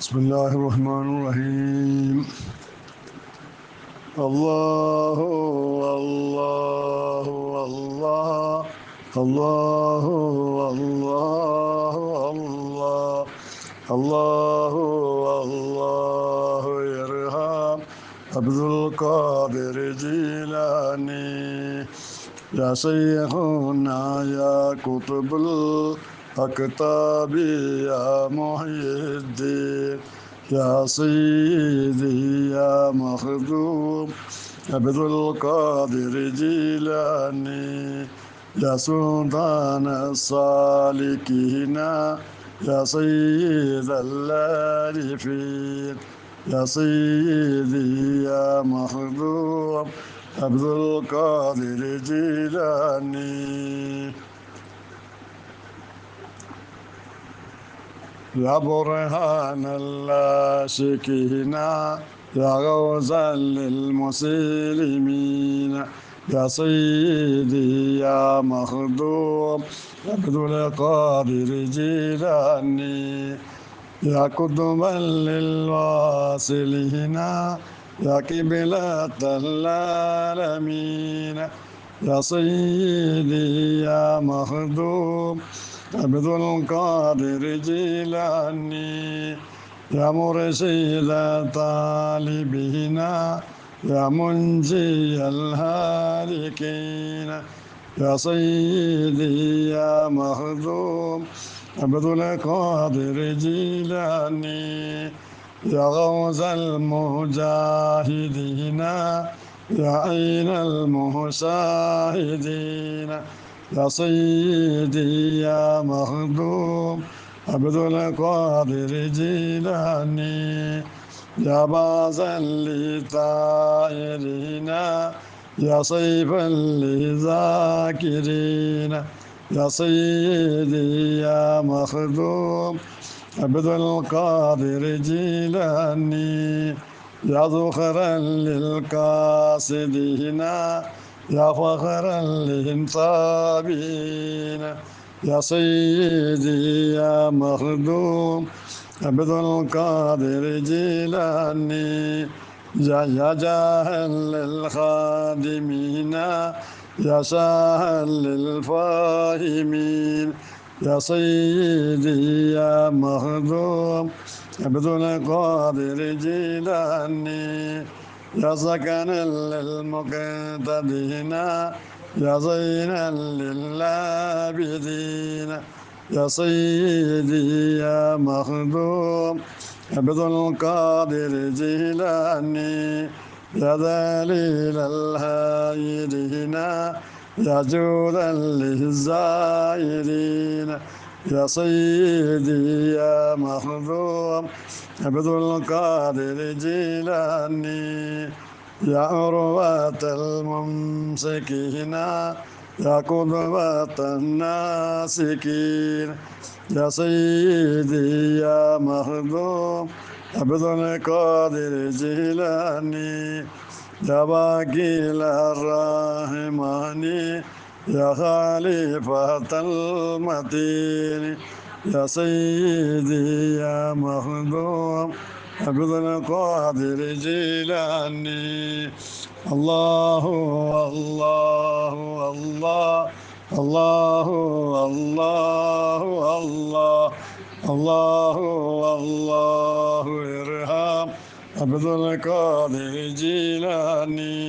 بسم الله الرحمن الرحيم. الله الله الله الله الله الله الله الله يرحم عبد القادر جيلاني يا شيخنا يا قطب الأكتاب يا محي الدين يا سيدي يا مخدوم عبد القادر جيلاني يا سلطان السالكين يا سيد العارفين يا سيدي يا مخدوم عبد القادر جيلاني يا برهان العاشقين يا غوثا للمسلمين يا سيدي يا مخدوم عبد القادر جيلاني يا قطبا للواصلين يا قبلة العالمين يا سيدي يا مخدوم عبد القادر جيلاني يا مرشد طالبين يا منجي الهالكين يا سيدي يا مخدوم عبد القادر جيلاني يا غوث المجاهدين يا عين المشاهدين يا سيدي يا مخدوم عبد القادر جيلاني يا بازا للطائرين يا سيفا للذاكرين يا سيدي يا مخدوم عبد القادر جيلاني يا ذخرا للقاصدين يا فخرا للطابين يا سيدي يا مخدوم عبد القادر جيلاني يا جاها للخادمين يا ساها للفاهمين يا سيدي يا مخدوم عبد القادر جيلاني يا سكنا للمقتدين يا زينا للعابدين يا سيدي يا مخدوم عبد القادر جيلاني يا ذليل الهائرين يا جودا للزائرين يا سيدي يا مخدوم عبد القادر جيلاني يا عروة الممسكين يا قدوة الناسكين يا سيدي يا مخدوم عبد القادر جيلاني يا باقي الرحمن يا خليفة المتين يا سيدي يا مخدوم عبد القادر جيلاني الله الله الله الله الله الله الله الله ارحم عبد القادر جيلاني.